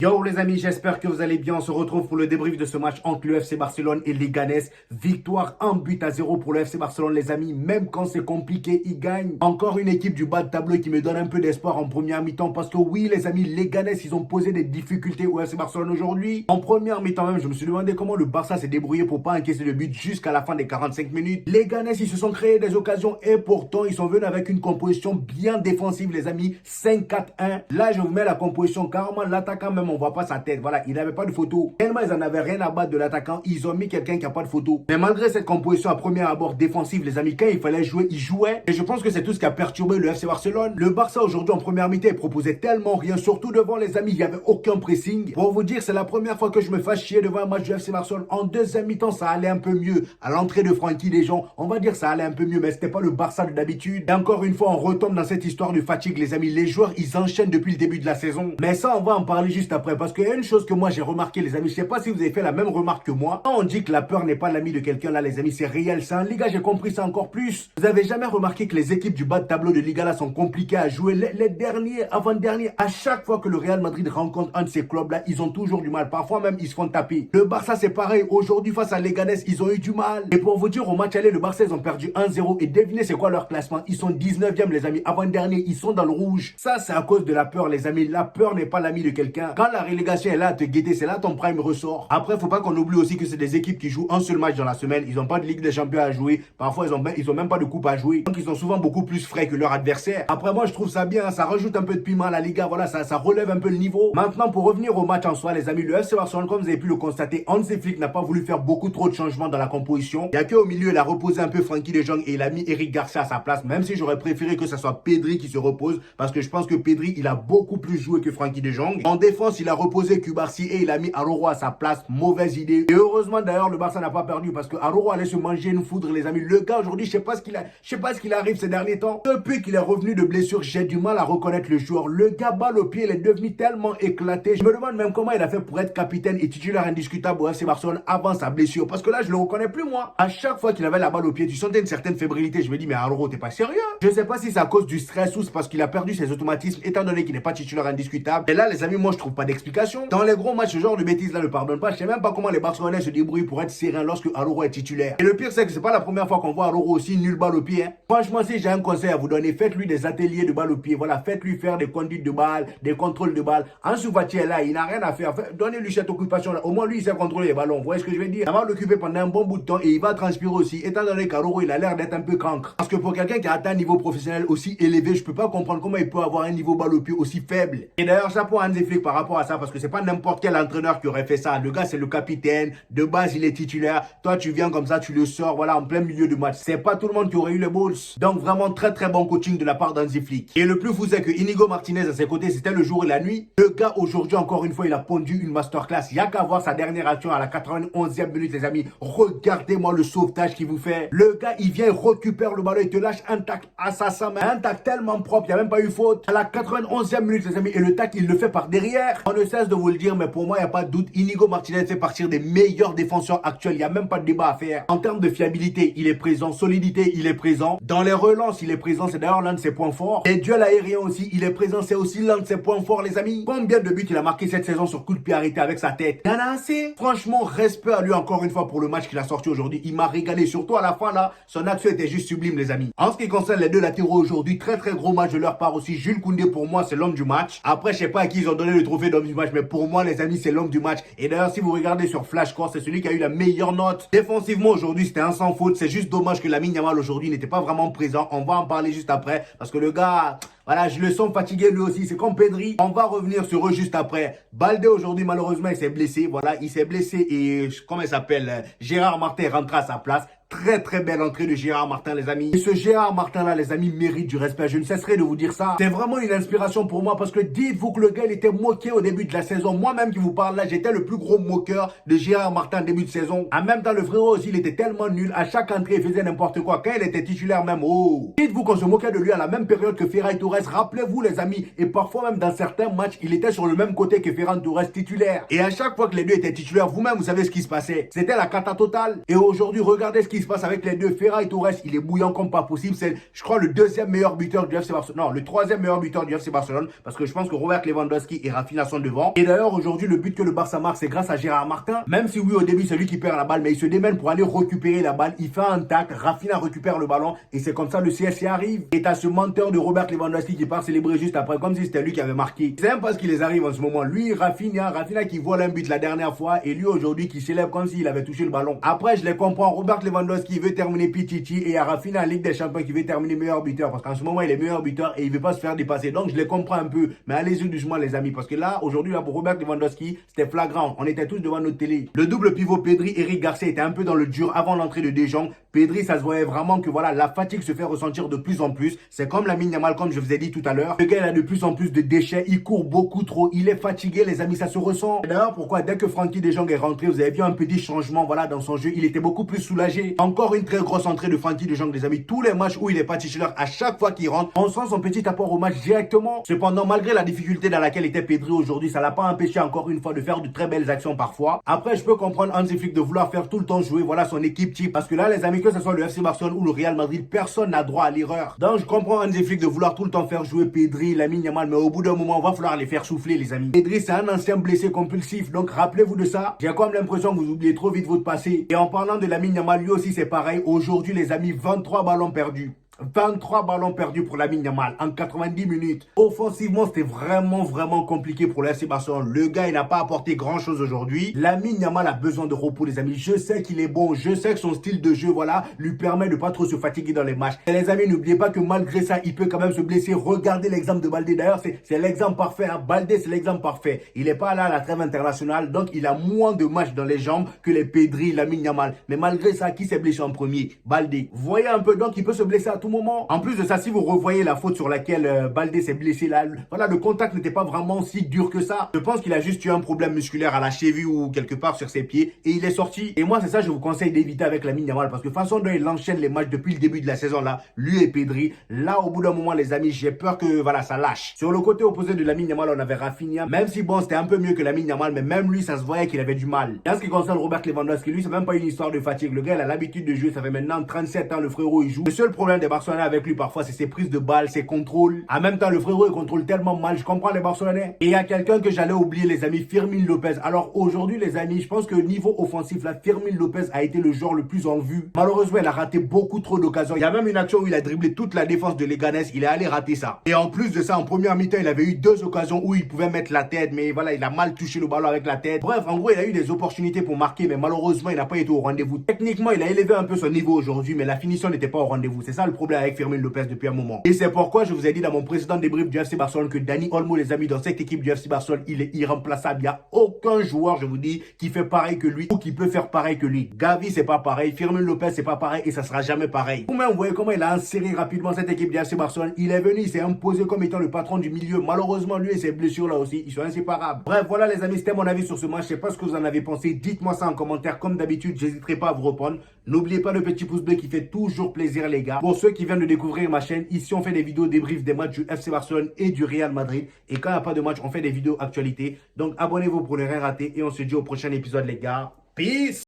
Yo les amis, j'espère que vous allez bien. On se retrouve pour le débrief de ce match entre le FC Barcelone et Leganés. Victoire 1-0 pour le FC Barcelone les amis. Même quand c'est compliqué, ils gagnent. Encore une équipe du bas de tableau qui me donne un peu d'espoir en première mi-temps. Parce que oui les amis, Leganés ils ont posé des difficultés au FC Barcelone aujourd'hui. En première mi-temps même, je me suis demandé comment le Barça s'est débrouillé pour pas encaisser le but jusqu'à la fin des 45 minutes. Leganés ils se sont créés des occasions et pourtant ils sont venus avec une composition bien défensive les amis. 5-4-1. Là je vous mets la composition carrément l'attaquant même on voit pas sa tête. Voilà, il n'avait pas de photo. Tellement ils en avaient rien à battre de l'attaquant, ils ont mis quelqu'un qui n'a pas de photo. Mais malgré cette composition à premier abord défensive, les amis, quand il fallait jouer, ils jouaient. Et je pense que c'est tout ce qui a perturbé le FC Barcelone. Le Barça aujourd'hui en première mi-temps, il proposait tellement rien. Surtout devant les amis, il n'y avait aucun pressing. Pour vous dire, c'est la première fois que je me fais chier devant un match du FC Barcelone. En deuxième mi-temps, ça allait un peu mieux. À l'entrée de Frenkie de Jong, on va dire ça allait un peu mieux, mais c'était pas le Barça de d'habitude. Et encore une fois, on retombe dans cette histoire de fatigue, les amis. Les joueurs, ils enchaînent depuis le début de la saison. Mais ça, on va en parler juste après. Parce qu'il y a une chose que moi j'ai remarqué les amis, je sais pas si vous avez fait la même remarque que moi. Quand on dit que la peur n'est pas l'ami de quelqu'un là les amis, c'est réel, c'est en Liga, j'ai compris ça encore plus. Vous avez jamais remarqué que les équipes du bas de tableau de Liga là sont compliquées à jouer, les derniers, avant-derniers, à chaque fois que le Real Madrid rencontre un de ces clubs là, ils ont toujours du mal, parfois même ils se font taper. Le Barça c'est pareil, aujourd'hui face à Leganés, ils ont eu du mal. Et pour vous dire, au match aller, le Barça ils ont perdu 1-0 et devinez c'est quoi leur classement, ils sont 19e les amis, avant-dernier, ils sont dans le rouge. Ça c'est à cause de la peur les amis, la peur n'est pas l'ami de quelqu'un. Quand la relégation est là à te guetter, c'est là ton prime ressort. Après, faut pas qu'on oublie aussi que c'est des équipes qui jouent un seul match dans la semaine. Ils n'ont pas de Ligue des Champions à jouer. Parfois, ils ont même pas de coupe à jouer. Donc, ils sont souvent beaucoup plus frais que leur adversaire. Après, moi, je trouve ça bien. Ça rajoute un peu de piment à la Liga. Voilà, ça relève un peu le niveau. Maintenant, pour revenir au match en soi, les amis, le FC Barcelone, comme vous avez pu le constater, Hansi Flick n'a pas voulu faire beaucoup trop de changements dans la composition. Il y a qu'au milieu, il a reposé un peu Frenkie de Jong et il a mis Eric Garcia à sa place. Même si j'aurais préféré que ce soit Pedri qui se repose. Parce que je pense que Pedri, il a beaucoup plus joué que Frenkie de Jong. En défense, il a reposé Cubarsí et il a mis Araujo à sa place, mauvaise idée. Et heureusement d'ailleurs le Barça n'a pas perdu parce que Araujo allait se manger une foudre les amis. Le gars aujourd'hui, je sais pas ce qu'il arrive ces derniers temps. Depuis qu'il est revenu de blessure, j'ai du mal à reconnaître le joueur. Le gars balle au pied, il est devenu tellement éclaté. Je me demande même comment il a fait pour être capitaine et titulaire indiscutable au FC Barcelone avant sa blessure. Parce que là, je le reconnais plus moi. À chaque fois qu'il avait la balle au pied, tu sentais une certaine fébrilité. Je me dis mais Araujo, t'es pas sérieux? Je sais pas si c'est à cause du stress ou c'est parce qu'il a perdu ses automatismes étant donné qu'il n'est pas titulaire indiscutable. Et là les amis, moi je trouve pas d'explication. Dans les gros matchs, ce genre de bêtises là ne pardonne pas. Je sais même pas comment les Barcelonais se débrouillent pour être sereins lorsque Araujo est titulaire. Et le pire, c'est que c'est pas la première fois qu'on voit Araujo aussi nul balle au pied. Hein. Franchement, si j'ai un conseil à vous donner, faites-lui des ateliers de balle au pied. Voilà, faites-lui faire des conduites de balle, des contrôles de balle. Ansu Fati est là, il n'a rien à faire. Donnez-lui cette occupation là. Au moins, lui, il sait contrôler les ballons. Vous voyez ce que je veux dire? Ça va l'occuper pendant un bon bout de temps et il va transpirer aussi. Étant donné qu'Araujo, il a l'air d'être un peu cancre. Parce que pour quelqu'un qui a atteint un niveau professionnel aussi élevé, je peux pas comprendre comment il peut avoir un niveau balle au pied aussi faible. Et d'ailleurs, chapeau à Hansi Flick par rapport à ça, parce que c'est pas n'importe quel entraîneur qui aurait fait ça. Le gars, c'est le capitaine. De base, il est titulaire. Toi, tu viens comme ça, tu le sors, voilà, en plein milieu de match. C'est pas tout le monde qui aurait eu le balls. Donc, vraiment, très, très bon coaching de la part d'Hansi Flick. Et le plus fou, c'est que Inigo Martinez, à ses côtés, c'était le jour et la nuit. Le gars, aujourd'hui, encore une fois, il a pondu une masterclass. Il y a qu'à voir sa dernière action à la 91e minute, les amis. Regardez-moi le sauvetage qu'il vous fait. Le gars, il vient, il récupère le ballon, il te lâche un tac assassin, mais un tac tellement propre, il n'y a même pas eu faute. À la 91e minute, les amis, et le tac, il le fait par derrière. On ne cesse de vous le dire, mais pour moi, il n'y a pas de doute. Inigo Martinez fait partir des meilleurs défenseurs actuels. Il n'y a même pas de débat à faire. En termes de fiabilité, il est présent. Solidité, il est présent. Dans les relances, il est présent. C'est d'ailleurs l'un de ses points forts. Les duels aériens aussi, il est présent. C'est aussi l'un de ses points forts, les amis. Combien de buts il a marqué cette saison sur coup de pied arrêté avec sa tête? Il y en a assez. Franchement, respect à lui encore une fois pour le match qu'il a sorti aujourd'hui. Il m'a régalé. Surtout à la fin, là, son action était juste sublime, les amis. En ce qui concerne les deux latéraux aujourd'hui, très très gros match de leur part aussi. Jules Koundé, pour moi, c'est l'homme du match. Après, je sais pas à qui ils ont donné le trophée d'homme du match, mais pour moi, les amis, c'est l'homme du match. Et d'ailleurs, si vous regardez sur Flashcore, c'est celui qui a eu la meilleure note. Défensivement, aujourd'hui, c'était un sans faute. C'est juste dommage que Lamine Yamal aujourd'hui n'était pas vraiment présent. On va en parler juste après, parce que le gars, voilà, je le sens fatigué lui aussi. C'est comme Pedri. On va revenir sur eux juste après. Baldé aujourd'hui, malheureusement, il s'est blessé. Voilà, il s'est blessé et, comment il s'appelle, Gérard Martin rentre à sa place. Très très belle entrée de Gérard Martin les amis. Et ce Gérard Martin là les amis mérite du respect. Je ne cesserai de vous dire ça. C'est vraiment une inspiration pour moi parce que dites-vous que le gars il était moqué au début de la saison. Moi-même qui vous parle là, j'étais le plus gros moqueur de Gérard Martin début de saison. En même temps le frérot aussi il était tellement nul. À chaque entrée il faisait n'importe quoi. Quand il était titulaire même, oh. Dites-vous qu'on se moquait de lui à la même période que Ferran Torres. Rappelez-vous les amis. Et parfois même dans certains matchs il était sur le même côté que Ferran Torres titulaire. Et à chaque fois que les deux étaient titulaires, vous-même vous savez ce qui se passait. C'était la cata totale. Et aujourd'hui regardez ce qui qui se passe avec les deux. Ferran Torres, il est bouillant comme pas possible. C'est, je crois, le deuxième meilleur buteur du FC Barcelone. Non, le troisième meilleur buteur du FC Barcelone. Parce que je pense que Robert Lewandowski et Rafinha sont devant. Et d'ailleurs, aujourd'hui, le but que le Barça marque, c'est grâce à Gérard Martin. Même si oui, au début, c'est lui qui perd la balle, mais il se démène pour aller récupérer la balle. Il fait un tac, Rafinha récupère le ballon. Et c'est comme ça le CSC arrive. Et t'as ce menteur de Robert Lewandowski qui part célébrer juste après, comme si c'était lui qui avait marqué. C'est même pas ce qui les arrive en ce moment. Lui, Rafinha qui vole un but la dernière fois. Et lui, aujourd'hui, qui célèbre comme s'il avait touché le ballon. Après, je les comprends. Robert Lewandowski veut terminer Pichichi. Et il y a Rafinha en Ligue des Champions qui veut terminer meilleur buteur. Parce qu'en ce moment, il est meilleur buteur et il veut pas se faire dépasser. Donc, je les comprends un peu. Mais allez-y doucement, les amis. Parce que là, aujourd'hui, là, pour Robert Lewandowski, c'était flagrant. On était tous devant notre télé. Le double pivot Pedri, Eric Garcia était un peu dans le dur avant l'entrée de De Jong. Pedri, ça se voyait vraiment que voilà, la fatigue se fait ressentir de plus en plus. C'est comme Lamine Yamal, comme je vous ai dit tout à l'heure. Le gars, il a de plus en plus de déchets. Il court beaucoup trop. Il est fatigué, les amis, ça se ressent. D'ailleurs, pourquoi dès que Frenkie de Jong est rentré, vous avez vu un petit changement, voilà, dans son jeu. Il était beaucoup plus soulagé. Encore une très grosse entrée de Frenkie de Jong, les amis. Tous les matchs où il est pas titulaire, à chaque fois qu'il rentre, on sent son petit apport au match directement. Cependant, malgré la difficulté dans laquelle était Pedri aujourd'hui, ça l'a pas empêché encore une fois de faire de très belles actions parfois. Après, je peux comprendre Hansi Flick de vouloir faire tout le temps jouer, voilà, son équipe type. Parce que là, les amis, que ce soit le FC Barcelone ou le Real Madrid, personne n'a droit à l'erreur. Donc, je comprends Hansi Flick de vouloir tout le temps faire jouer Pedri, Lamine Yamal, mais au bout d'un moment, il va falloir les faire souffler, les amis. Pedri, c'est un ancien blessé compulsif, donc rappelez-vous de ça. J'ai comme l'impression que vous oubliez trop vite votre passé. Et en parlant de Lamine Yamal, lui aussi, c'est pareil. Aujourd'hui, les amis, 23 ballons perdus. 23 ballons perdus pour Lamine Yamal en 90 minutes. Offensivement, c'était vraiment compliqué pour le FC Barcelone. Le gars, il n'a pas apporté grand-chose aujourd'hui. Lamine Yamal a besoin de repos, les amis. Je sais qu'il est bon. Je sais que son style de jeu, voilà, lui permet de pas trop se fatiguer dans les matchs. Et les amis, n'oubliez pas que malgré ça, il peut quand même se blesser. Regardez l'exemple de Baldé. D'ailleurs, c'est l'exemple parfait. Hein. Baldé, c'est l'exemple parfait. Il n'est pas là à la trêve internationale, donc il a moins de matchs dans les jambes que les Pedri, Lamine Yamal. Mais malgré ça, qui s'est blessé en premier? Baldé. Vous voyez un peu, donc il peut se blesser à tout moment. En plus de ça, si vous revoyez la faute sur laquelle Baldé s'est blessé là, voilà, le contact n'était pas vraiment si dur que ça. Je pense qu'il a juste eu un problème musculaire à la cheville ou quelque part sur ses pieds et il est sorti. Et moi, c'est ça, je vous conseille d'éviter avec Lamine Yamal parce que façon dont il enchaîne les matchs depuis le début de la saison là, lui et Pedri, là au bout d'un moment, les amis, j'ai peur que voilà, ça lâche. Sur le côté opposé de Lamine Yamal, on avait Rafinha, même si bon, c'était un peu mieux que Lamine Yamal, mais même lui, ça se voyait qu'il avait du mal. Et en ce qui concerne Robert Lewandowski, lui, c'est même pas une histoire de fatigue. Le gars, il a l'habitude de jouer, ça fait maintenant 37 ans, le frérot, il joue. Le seul problème des Barcelonais avec lui parfois, c'est ses prises de balles, ses contrôles. En même temps, le frérot, il contrôle tellement mal. Je comprends les Barcelonais. Et il y a quelqu'un que j'allais oublier, les amis, Fermín López. Alors aujourd'hui, les amis, je pense que niveau offensif, là, Fermín López a été le joueur le plus en vue. Malheureusement, il a raté beaucoup trop d'occasions. Il y a même une action où il a dribblé toute la défense de Leganés. Il est allé rater ça. Et en plus de ça, en première mi-temps, il avait eu 2 occasions où il pouvait mettre la tête. Mais voilà, il a mal touché le ballon avec la tête. Bref, en gros, il a eu des opportunités pour marquer. Mais malheureusement, il n'a pas été au rendez-vous. Techniquement, il a élevé un peu son niveau aujourd'hui. Mais la finition n'était pas au rendez-vous. C'est ça le problème avec Fermín López depuis un moment. Et c'est pourquoi je vous ai dit dans mon précédent débrief du FC Barcelone que Dani Olmo, les amis, dans cette équipe du FC Barcelone, il est irremplaçable. Il n'y a aucun joueur, je vous dis, qui fait pareil que lui ou qui peut faire pareil que lui. Gavi, c'est pas pareil. Fermín López, c'est pas pareil et ça sera jamais pareil. Vous-même, vous voyez comment il a inséré rapidement cette équipe du FC Barcelone. Il est venu, il s'est imposé comme étant le patron du milieu. Malheureusement, lui et ses blessures là aussi, ils sont inséparables. Bref, voilà les amis, c'était mon avis sur ce match. Je sais pas ce que vous en avez pensé. Dites-moi ça en commentaire. Comme d'habitude, j'hésiterai pas à vous répondre. N'oubliez pas le petit pouce bleu qui fait toujours plaisir, les gars. Pour ceux qui viennent de découvrir ma chaîne, ici on fait des vidéos débriefs des matchs du FC Barcelone et du Real Madrid. Et quand il n'y a pas de match, on fait des vidéos actualités. Donc abonnez-vous pour ne rien rater. Et on se dit au prochain épisode, les gars. Peace!